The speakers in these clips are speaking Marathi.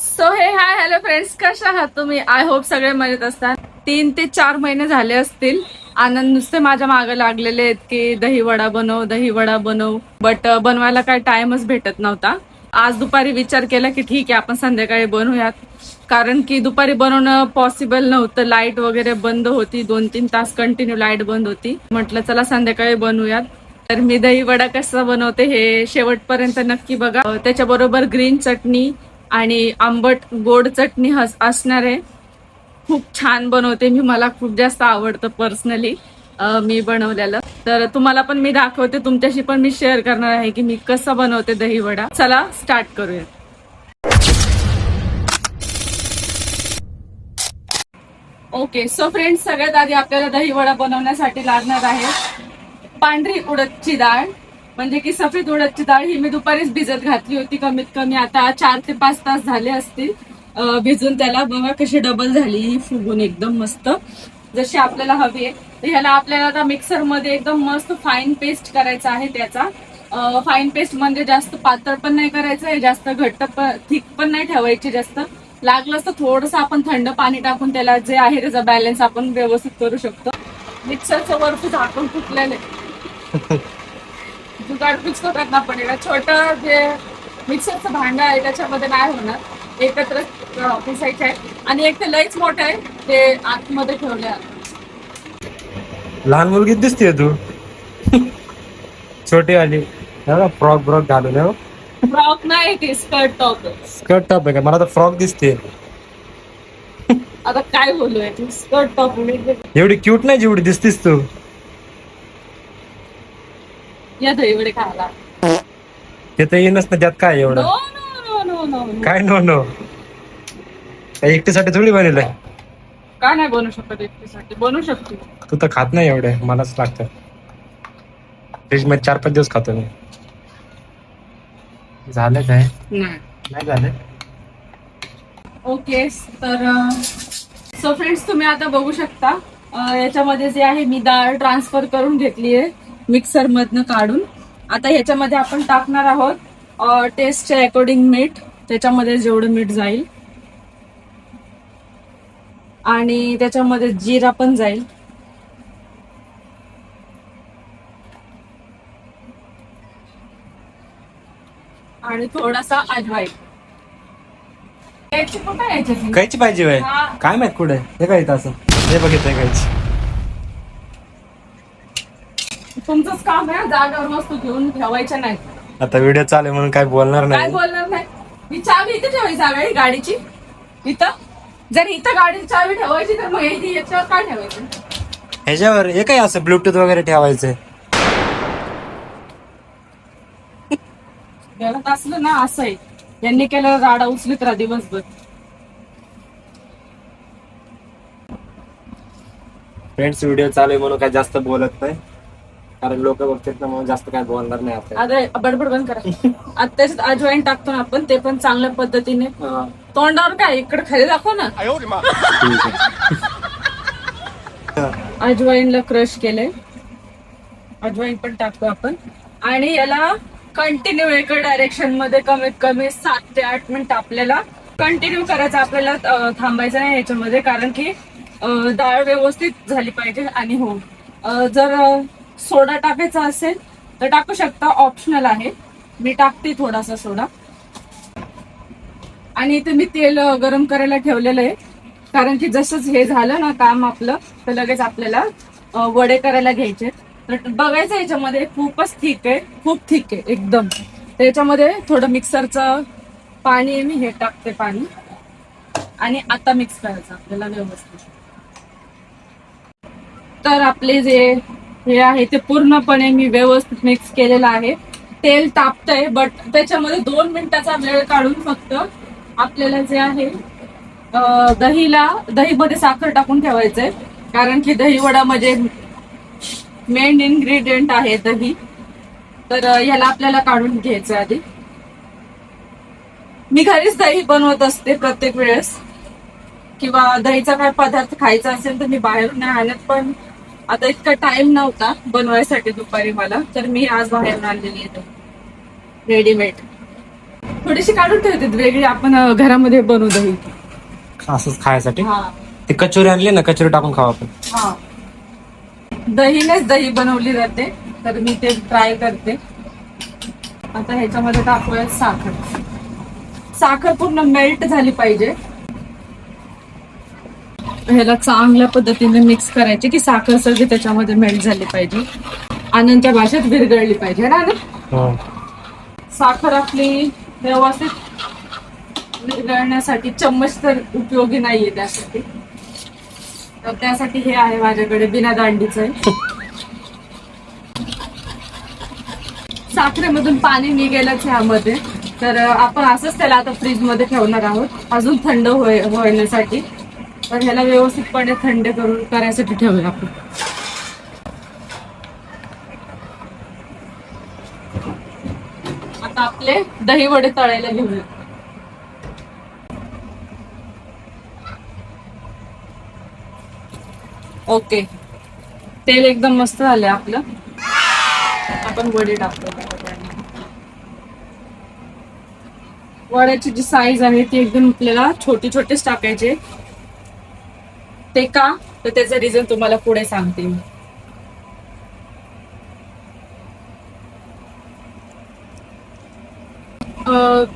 सो हे हाय हॅलो फ्रेंड्स, कशा आहात तुम्ही? आय होप सगळे मजेत असतात. 3 ते 4 महिने झाले असतील. आनंद नुसते माझ्या मागे लागलेले आहेत की दही वडा बनव, दही वडा बनव. बट बनवायला काय टाइमच भेटत नव्हता. आज दुपारी विचार केला की ठीक आहे आपण संध्याकाळी बनवूयात, कारण की दुपारी बनवणं पॉसिबल नव्हतं. लाईट वगैरे बंद होती, 2-3 तास कंटिन्यू लाईट बंद होती. म्हटलं चला संध्याकाळी बनवूयात. तर मी दही वडा कसा बनवते हे शेवटपर्यंत नक्की बघा. त्याच्याबरोबर ग्रीन चटणी आणि आंबट गोड चटणी असणार आहे. खूप छान बनवते मी, मला खूप जास्त आवडतं पर्सनली मी बनवलेलं. तर तुम्हाला पण मी दाखवते, तुमच्याशी पण मी शेअर करणार आहे की मी कसं बनवते दही वडा. चला स्टार्ट करूया. ओके, सो फ्रेंड्स, सगळ्यात आधी आपल्याला दही वडा बनवण्यासाठी लागणार आहे पांढरी उडदची डाळ, म्हणजे की सफेद उडदची डाळ. ही मी दुपारीच भिजत घातली होती. कमीत कमी आता 4 ते 5 तास झाले असतील भिजून. त्याला बघा कशी डबल झाली ही, फुगून एकदम मस्त जशी आपल्याला हवी आहे. तर ह्याला आपल्याला आता मिक्सर मध्ये एकदम मस्त फाईन पेस्ट करायचा आहे. त्याचा फाईन पेस्ट म्हणजे जास्त पातळ पण नाही करायचं, जास्त घट्ट थिक पण नाही ठेवायची. जास्त लागलं तर थोडंसं आपण थंड पाणी टाकून त्याला जे आहे त्याचा बॅलन्स आपण व्यवस्थित करू शकतो. मिक्सरचं वरती झाकण फुटलेलं आहे. जुगाड फिक्स करना पडेल. छोटं जे मिक्सरचं भांडं आहे त्याच्यामध्ये नाही होणार, एकत्र पिसायचं आहे. आणि एक ते लईच मोठं आहे, ते आतमध्ये ठेवले आहे. लहान मुलगी दिसते तू. छोटी आली फ्रॉक ब्रॉक घालून. फ्रॉक नाही, ते स्कर्ट टॉप आहे. स्कर्ट टॉप आहे का? मला तर फ्रॉक दिसते. आता काय बोलूय, तू स्कर्ट टॉप एवढी क्यूट नाही जेवढी दिसतीस तू. या दहीवडे खायला. ते तर येईनच ना, त्यात काय एवढं. No no no no no. काय नो नो, काय एकटीसाठी थोडी बनवलंय. का नाही बनवू शकत? एकटीसाठी बनवू शकतो. तू तर खात नाही एवढे, मलाच लागतं. फ्रीज मध्ये 4-5 दिवस खातो मी. झालं काय? नाही झालं. ओके, तर सो फ्रेंड्स, तुम्ही आता बघू शकता याच्यामध्ये जे आहे मी डाळ ट्रान्सफर करून घेतली आहे मिक्सर मधनं काढून. आता ह्याच्यामध्ये आपण टाकणार आहोत टेस्टच्या अकॉर्डिंग मीठ, त्याच्यामध्ये जेवढं मीठ जाईल. आणि त्याच्यामध्ये जिरा पण जाईल. आणि थोडासा अजवाईन. कायची पाहिजे बाय? काय माहित कुठे हे काय असं हे बघितलंय कायची. तुमचंच काम आहे जागेवर वस्तू घेऊन ठेवायच्या नाही. आता व्हिडिओ चालू आहे म्हणून काय बोलणार काय नाही. बोलणार नाही. ही चावी इथे ठेवायची जागा गाडीची. इथं जर इथं गाडीची चावी ठेवायची तर मग याच्यावर काय ठेवायचं? ह्याच्यावर हे काय असं ब्लूटूथ वगैरे ठेवायचं. गलत असलं ना, असं आहे. यांनी केलं राडा उचलीत राहा दिवसभर. फ्रेंड्स, व्हिडिओ चालू आहे म्हणून काय जास्त बोलत नाही, कारण लोक बघतात ना, म्हणून जास्त काय बोलणार नाही आपण. आता बडबड बंद करा. आता त्याच्यात अजवाईन टाकतो ना आपण, ते पण चांगल्या पद्धतीने. तोंडावर काय इकडे खाली दाखव ना. अजवाईनला क्रश केलंय, अजवाईन पण टाकतो आपण. आणि याला कंटिन्यू एका डायरेक्शन मध्ये कमीत कमी 7 ते 8 मिनिट आपल्याला कंटिन्यू करायचं. आपल्याला थांबायचं नाही याच्यामध्ये, कारण की डाळ व्यवस्थित झाली पाहिजे. आणि हो, जर सोडा टाकायचा असेल तर टाकू शकता, ऑप्शनल आहे. मी टाकते थोडासा सोडा. आणि इथे मी तेल गरम करायला ठेवलेलं आहे, कारण की जसंच हे झालं ना काम आपलं, तर लगेच आपल्याला वडे करायला घ्यायचे. तर बघायचं याच्यामध्ये खूपच थिक आहे, खूप थिक आहे एकदम. त्याच्यामध्ये थोडं मिक्सरचं पाणी आहे, मी हे टाकते पाणी. आणि आता मिक्स करायचं आपल्याला व्यवस्थित. तर आपले जे हे आहे ते पूर्णपणे मी व्यवस्थित मिक्स केलेलं आहे. तेल तापतंय, बट त्याच्यामध्ये 2 मिनिटाचा वेळ काढून फक्त आपल्याला जे आहे दहीमध्ये साखर टाकून ठेवायचंय, कारण की दही वडामध्ये मेन इन्ग्रेडियंट आहे दही. तर ह्याला आपल्याला काढून घ्यायचं आधी. मी घरीच दही बनवत असते प्रत्येक वेळेस, किंवा दहीचा काय पदार्थ खायचा असेल तर मी बाहेरून नाही आणत. पण आता इतका टाइम नव्हता बनवायसाठी दुपारी मला, तर मी आज बाहेरून आणलेली आहे रेडीमेड. थोडीशी काढून ठेवते वेगळी, आपण घरामध्ये बनवू दही. असंच खायसाठी. हा ते कचोरी आणली ना, कचोरी टाकून खाऊ आपण. हा, दहीनेच दही बनवली जाते, तर मी ते ट्राय करते. आता ह्याच्यामध्ये टाकूया साखर. साखर पूर्ण मेल्ट झाली पाहिजे. ह्याला चांगल्या पद्धतीने मिक्स करायचे की साखर सगळी त्याच्यामध्ये मेल्ट झाली पाहिजे, आनंदच्या भाषेत विरघळली पाहिजे ना. हो. साखर आपली व्यवस्थित विरघळण्यासाठी चम्मच तर उपयोगी नाहीये त्यासाठी, तर त्यासाठी हे आहे माझ्याकडे बिना दांडीचं. साखरेमधून पाणी निघेलच ह्यामध्ये, तर आपण असंच त्याला आता फ्रीज मध्ये ठेवणार आहोत अजून थंड होण्यासाठी. तर ह्याला व्यवस्थितपणे थंड करायसाठी ठेवूया आपण. आता आपले दही वडे तळायला घेऊया. ओके, तेल एकदम मस्त झालंय आपलं. आपण वडे टाकतो. वड्याची जी साईज आहे ती एकदम आपल्याला छोटे छोटेच टाकायचे. ते का, तर त्याचं रिझन तुम्हाला पुढे सांगते मी.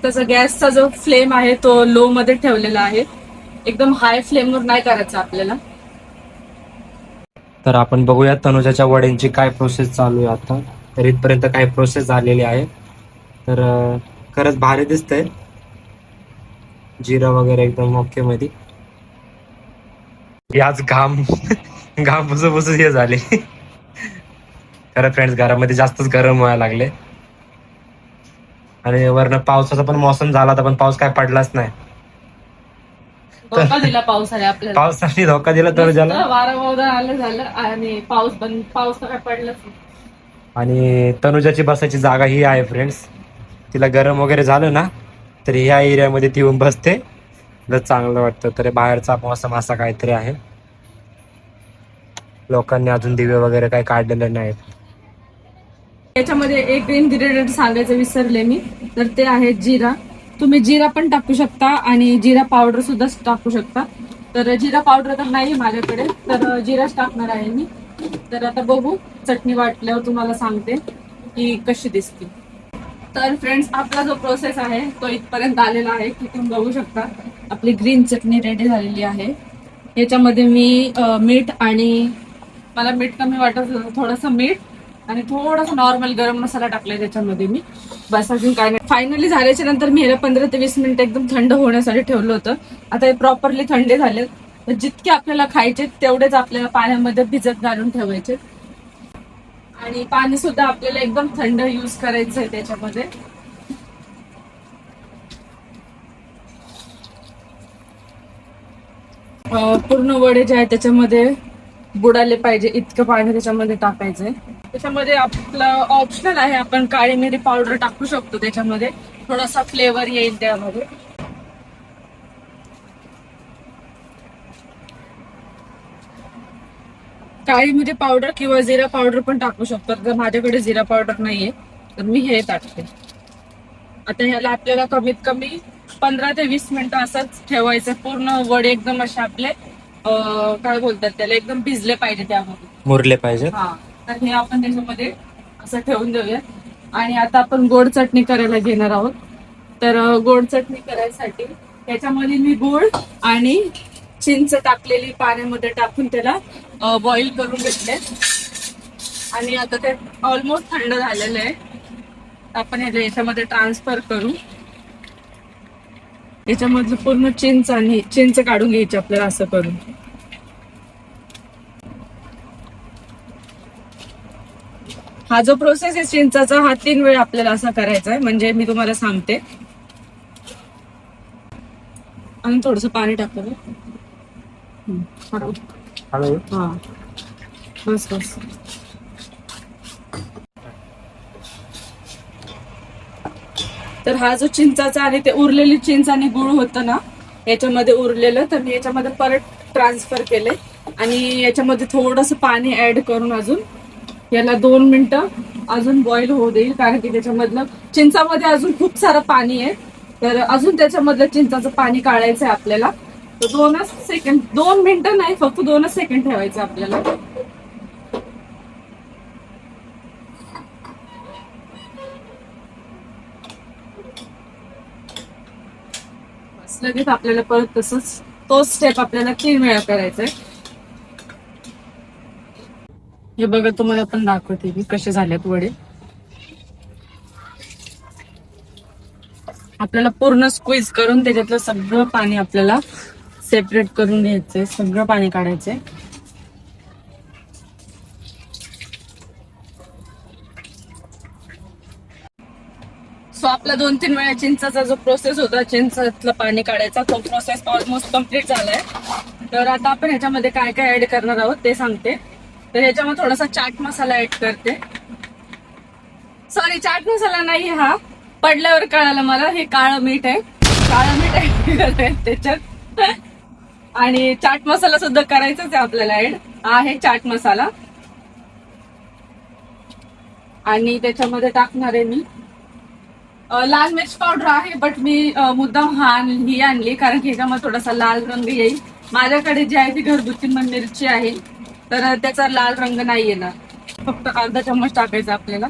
त्याचा गॅसचा जो फ्लेम आहे तो लो मध्ये ठेवलेला आहे, एकदम हाय फ्लेमवर नाही करायचं आपल्याला. तर आपण बघूया तनुजाच्या वड्यांची काय प्रोसेस चालू आहे आता. तर इथपर्यंत काय प्रोसेस झालेली आहे. तर खरंच भारी दिसतंय, जिरा वगैरे एकदम ओके मध्ये. आज घाम घाम पुसून हे झाले. खरं फ्रेंड्स, घरामध्ये जास्तच गरम व्हायला लागले. आणि वरनं पावसाचा पण मोसम झाला होता, पण पाऊस काय पडलाच नाही. धोका दिला पावसाने आपल्याला. पावसाने धोका दिला तर ज्याला. वारा वावदा आलं झालं आणि पाऊस तर काय पडलाच नाही. आणि तनुजाची बसायची जागा ही आहे फ्रेंड्स. तिला गरम वगैरे झालं ना, तर ह्या एरियामध्ये ती येऊन बसते, जर चांगलं वाटतं. तर बाहेरचा मोसम असा काहीतरी आहे. लोकांनी अजून दिवे वगैरे काही काढलेले नाहीत. याच्यामध्ये एक इन्ग्रेडियंट सांगायचं विसरले मी, तर ते आहे जिरा. तुम्ही जिरा पण टाकू शकता आणि जिरा पावडर सुद्धा टाकू शकता. तर जिरा पावडर तर नाही माझ्याकडे, तर जिराच टाकणार आहे मी. तर आता बघू, चटणी वाटल्यावर तुम्हाला सांगते की कशी दिसते. तर फ्रेंड्स, आपला जो प्रोसेस आहे तो इथपर्यंत आलेला आहे की तुम्ही बघू शकता. आपली ग्रीन चटणी रेडी झालेली आहे. याच्यामध्ये मी मीठ, आणि मला मीठ कमी वाटत होतं, थोडंसं मीठ आणि थोडासा नॉर्मल गरम मसाला टाकलाय त्याच्यामध्ये मी. बस, अजून काय नाही. फायनली झाल्याच्या नंतर मी ह्याला 15 ते 20 मिनिटं एकदम थंड होण्यासाठी ठेवलं होतं. आता हे प्रॉपरली थंडे झाले. तर जितके आपल्याला खायचे तेवढेच आपल्याला पाण्यामध्ये भिजत घालून ठेवायचे. आणि पाणी सुद्धा आपल्याला एकदम थंड यूज करायचं आहे त्याच्यामध्ये. पूर्ण वडे जे आहे त्याच्यामध्ये बुडाले पाहिजे इतकं पाणी त्याच्यामध्ये टाकायचंय. त्याच्यामध्ये आपलं ऑप्शनल आहे, आपण काळी मिरी पावडर टाकू शकतो त्याच्यामध्ये, थोडासा फ्लेवर येईल त्यामध्ये. काळी मिरी पावडर किंवा जिरा पावडर पण टाकू शकतो. जर माझ्याकडे जिरा पावडर नाहीये तर मी हे टाकते. आता ह्याला आपल्याला कमीत कमी 15 ते 20 मिनिटं असंच ठेवायचं. पूर्ण वडे एकदम असे आपले काय बोलतात त्याला, एकदम भिजले पाहिजे त्यामध्ये, मुरले पाहिजे. हा, तर हे आपण त्याच्यामध्ये असं ठेवून देऊया. आणि आता आपण गोड चटणी करायला घेणार आहोत. तर गोड चटणी करायसाठी त्याच्यामध्ये मी गूळ आणि चिंच टाकलेली पाण्यामध्ये टाकून त्याला बॉईल करून घेतले. आणि आता ते ऑलमोस्ट थंड झालेलं आहे. आपण हे याच्यामध्ये ट्रान्सफर करू. याच्यामधलं पूर्ण चिंच काढून घ्यायची आपल्याला, असं करून. हा जो प्रोसेस आहे चिंचाचा, हा 3 वेळा आपल्याला असा करायचा आहे. म्हणजे मी तुम्हाला सांगते. आणि थोडस पाणी टाकलं. हा, बस बस. तर हा जो चिंचाचा आणि ते उरलेली चिंच आणि गुळ होतं ना याच्यामध्ये उरलेलं, तर मी याच्यामध्ये परत ट्रान्सफर केले. आणि याच्यामध्ये थोडंसं पाणी ऍड करून अजून याला 2 मिनिटं अजून बॉईल होऊ देईल. कारण की त्याच्यामधलं चिंचामध्ये अजून खूप सारं पाणी आहे. तर अजून त्याच्यामधलं चिंचाचं पाणी काढायचं आहे आपल्याला. तर 2 सेकंड, 2 मिनिटं नाही, फक्त 2 सेकंड ठेवायचं आपल्याला. लगेच आपल्याला परत तसंच तोच स्टेप आपल्याला 3 वेळा करायचा आहे. हे बघा, तुम्हाला पण दाखवते मी कसे झालेत वडे. आपल्याला पूर्ण स्क्वीज करून त्याच्यातलं सगळं पाणी आपल्याला सेपरेट करून घ्यायचंय, सगळं पाणी काढायचंय. सो आपला 2-3 वेळा चिंचाचा जो प्रोसेस होता, चिंचातलं पाणी काढायचा, तो प्रोसेस ऑलमोस्ट कम्प्लीट झालाय. तर आता आपण ह्याच्यामध्ये काय काय ऍड करणार आहोत ते सांगते. तर ह्याच्यामध्ये थोडासा चाट मसाला ऍड करते. सॉरी, चाट मसाला नाही, हा पडल्यावर कळालं मला, हे काळं मीठ आहे. काळं मीठ ऍड करते त्याच्यात. आणि चाट मसाला सुद्धा करायचाच आहे आपल्याला ऍड. आहे चाट मसाला. आणि त्याच्यामध्ये टाकणार आहे मी लाल मिर्च पावडर आहे, बट मी मुद्दाम ही आणली कारण की ह्याच्यामध्ये थोडासा लाल रंग येईल. माझ्याकडे जी आहे ती घरगुती मिरची आहे, तर त्याचा लाल रंग नाही येणार. फक्त अर्धा चम्मच टाकायचा आपल्याला.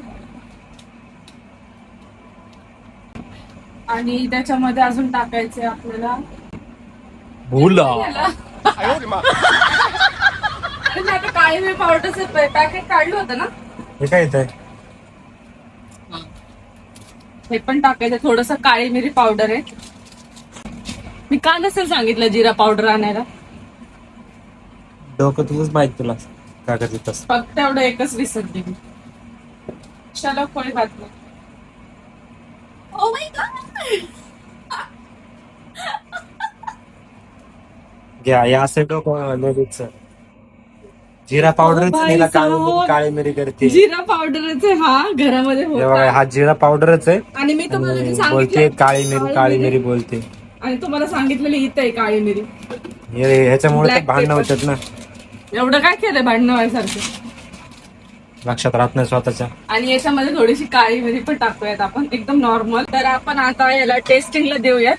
आणि त्याच्यामध्ये अजून टाकायचे आपल्याला आणि मी आता काळी मिरी पावडरचं पॅकेट काढलं होतं ना, हे काय येत आहे? हे पण टाकायचं. थोडस काळी मिरी पावडर आहे. मी का नसेल सांगितलं जिरा पावडर आणायला? डोकं तुझंच माहित तुला काय करत. फक्त एवढं एकच विसरते मी. चलो कोणी बात नाही. ओ माय गॉड, घ्या या असं डोकं लगेच. जिरा पावडर काळी मिरी करते. जिरा पावडरच आहे हा, घरामध्ये हे बघा, होता. हा जिरा पावडरच आहे. आणि मी तुम्हाला जे आणि सांगितलं बोलते काळी मिरी बोलते. आणि तुम्हाला सांगितलेलं इथं आहे काळी मिरी. ह्याच्यामुळे Black भांडणं pepper. होतात ना. एवढं काय केलंय भांडणं व्हायसारखं? लक्षात राहत नाही स्वतःच्या. आणि याच्यामध्ये थोडीशी काळी मिरी पण टाकूयात आपण, एकदम नॉर्मल. तर आपण आता याला टेस्टिंगला देऊयात.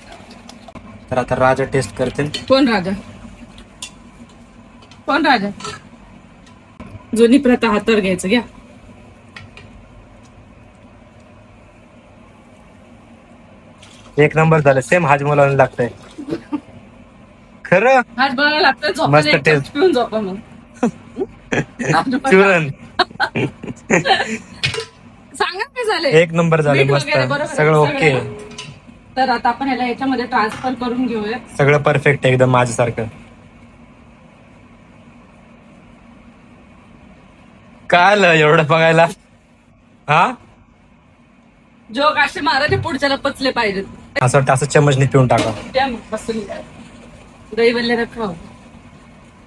तर आता राजा टेस्ट करते. कोण राजा? कोण राजा? जुनी प्रथा हातावर घ्यायचं. घ्या. एक नंबर झालं. सेम हाजमोला लागतंय खरं. हात बघायला लागतं, झोपायला मस्त एक taste. चमच पिऊन झोपा मग. चुरण सांगा काय झालंय. एक नंबर झाले. मीठ मस्त वगैरे बरोबर आहे, सगळं ओके. तर आता आपण याला याच्यामध्ये ट्रान्सफर करून घेऊया. सगळं परफेक्ट एकदम माझ्यासारखं. काय आलं एवढं बघायला? हा, जोक असे महाराज पुढच्याला पचले पाहिजेत. असं वाटतं असं चम्मचने पिऊन टाका. त्या मग बसून दही वल्ले रखाव.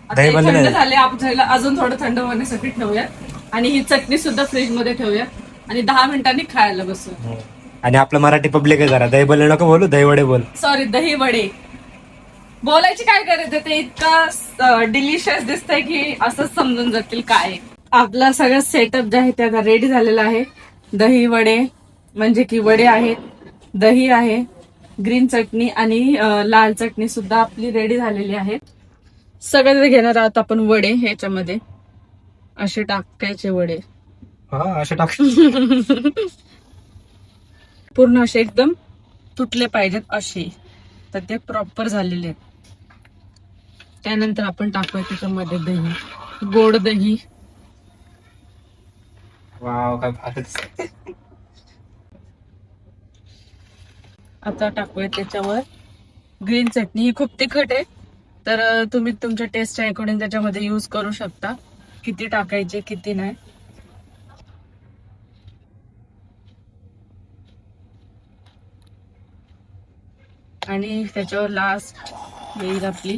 दही वल्ले थंड नाही. झाले, आपण ह्याला अजून थोडं थंड होण्यासाठी ठेवूया. आणि ही चटणी सुद्धा फ्रीज मध्ये ठेवूया आणि 10 मिनिटांनी खायला बसूया. आणि आपलं मराठी पब्लिक आहे जरा, दही बोलले नको बोलू, दही वडे बोल. सॉरी, दही वडे बोलायची काय गरज आहे? ते इतकं डिलिशियस दिसतंय की असंच समजून जातील काय. आपला सगळं सेटअप जे आहे ते आता रेडी झालेला आहे. दही वडे म्हणजे की वडे आहेत, दही आहे, ग्रीन चटणी आणि लाल चटणी सुद्धा आपली रेडी झालेली आहे. सगळं घेणार आहोत आपण वडे. ह्याच्यामध्ये असे टाकायचे वडे. हा, असं टाक. पूर्ण असे एकदम तुटले पाहिजेत असे, तर ते प्रॉपर झालेले आहेत. त्यानंतर आपण टाकूया त्याच्यामध्ये दही, गोड दही. वाव, काय भारी दिसतंय. आता टाकूया त्याच्यावर ग्रीन चटणी. ही खूप तिखट आहे, तर तुम्ही तुमच्या टेस्टच्या अकॉर्डिंग त्याच्यामध्ये यूज करू शकता, किती टाकायचे किती नाही. आणि त्याच्यावर लास्ट येईल आपली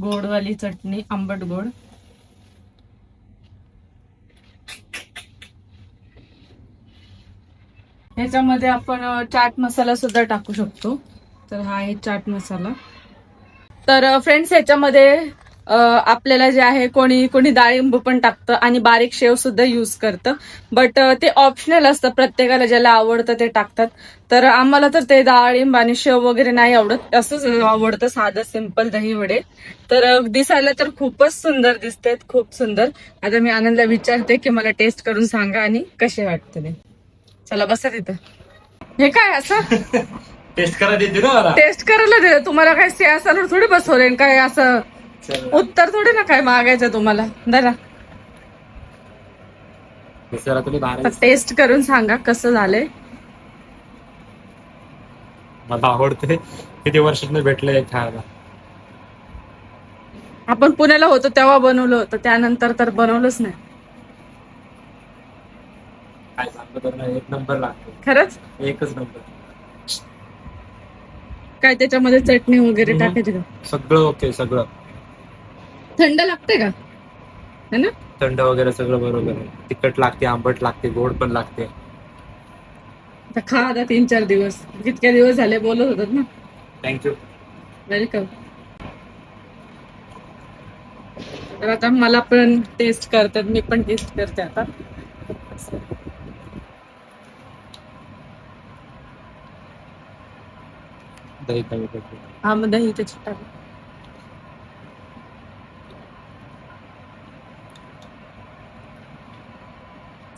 गोडवाली चटणी, आंबट गोड. ह्याच्यामध्ये आपण चाट मसाला सुद्धा टाकू शकतो. तर हा आहे चाट मसाला. तर फ्रेंड्स, ह्याच्यामध्ये आपल्याला जे आहे कोणी कोणी डाळिंब पण टाकतं आणि बारीक शेव सुद्धा युज करतं. बट ते ऑप्शनल असतं, प्रत्येकाला ज्याला आवडतं ते टाकतात. तर आम्हाला तर ते डाळिंब आणि शेव वगैरे नाही आवडत, असंच आवडतं साधं सिंपल दही वडे. तर दिसायला तर खूपच सुंदर दिसतात, खूप सुंदर. आता मी आनंदला विचारते की मला टेस्ट करून सांगा आणि कसे वाटते ते. चला बसा तिथं. हे काय असं टेस्ट करा देते ना मला. टेस्ट करायला दिलं तुम्हाला? काय सियासाला थोडी बसवले काय असं उत्तर थोडी ना काय मागायचं तुम्हाला. जरा मिसळला तुला भारी दिसतं. टेस्ट करून सांगा कसं झालंय. मला आवडते. किती वर्षातनं भेटलंय खायला. आपण पुण्याला होतो तेव्हा बनवलं होतं, त्यानंतर तर बनवलंच नाही. काय सांगतो तर ना, एक नंबर लागतो. खरंच एकच नंबर. काय त्याच्यामध्ये चटणी वगैरे टाकायची का? सगळं ओके, सगळं थंड लागते का? है ना? थंड वगैरे सगळं बरोबर आहे. तिखट लागते, आंबट लागते, गोड पण लागते. आता खा आता 3-4 दिवस. जितके दिवस झाले बोलत होतात ना. थँक्यू. वेलकम. तर आता मला पण टेस्ट करतात, मी पण टेस्ट करते आता. दही कमी करते. हा मग दही त्याची टाक.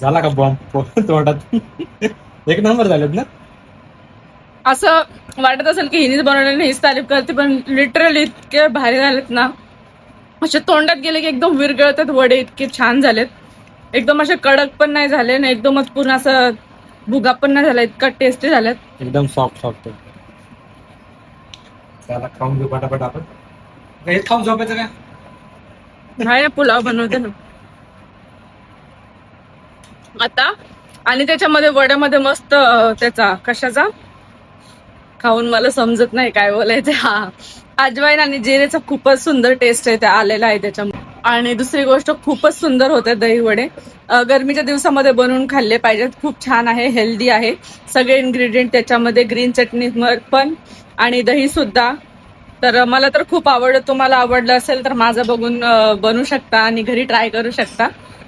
झाला का बॉम्ब तोंडात? एक नंबर झालेत ना. असं वाटत असेल की हिनीच बनवलेली हीच तारीफ करते, पण लिटरली इतके भारी झालेत ना, असे तोंडात गेले की एकदम विरगळतात वडे, इतके छान झालेत. एकदम असे कडक पण नाही झाले ना, एकदमच पूर्ण असं भुगा पण नाही झाला, इतका टेस्टी झाल्यात. एकदम सॉफ्ट सॉफ्ट. त्याला खाऊन घेऊ पटापट आपण. हे खाऊन झोपायचं का? नाही पुलाव बनवते ना आता. आणि त्याच्यामध्ये वड्यामध्ये मस्त त्याचा कशाचा खाऊन मला समजत नाही काय बोलायचं. हा अजवाईन आणि जिरेचा खूपच सुंदर टेस्ट आहे, ते आलेला आहे त्याच्यामध्ये. आणि दुसरी गोष्ट खूपच सुंदर होते दही वडे. गरमीच्या दिवसामध्ये बनवून खाल्ले पाहिजेत. खूप छान आहे, हेल्दी आहे. सगळे इन्ग्रेडियंट त्याच्यामध्ये, ग्रीन चटणी पण आणि दही सुद्धा. तर मला तर खूप आवडलं. तुम्हाला आवडलं असेल तर माझं बघून बनवू शकता आणि घरी ट्राय करू शकता.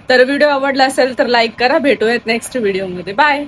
तर व्हिडिओ आवडला असेल तर लाईक करा. भेटूयात नेक्स्ट व्हिडिओमध्ये. बाय.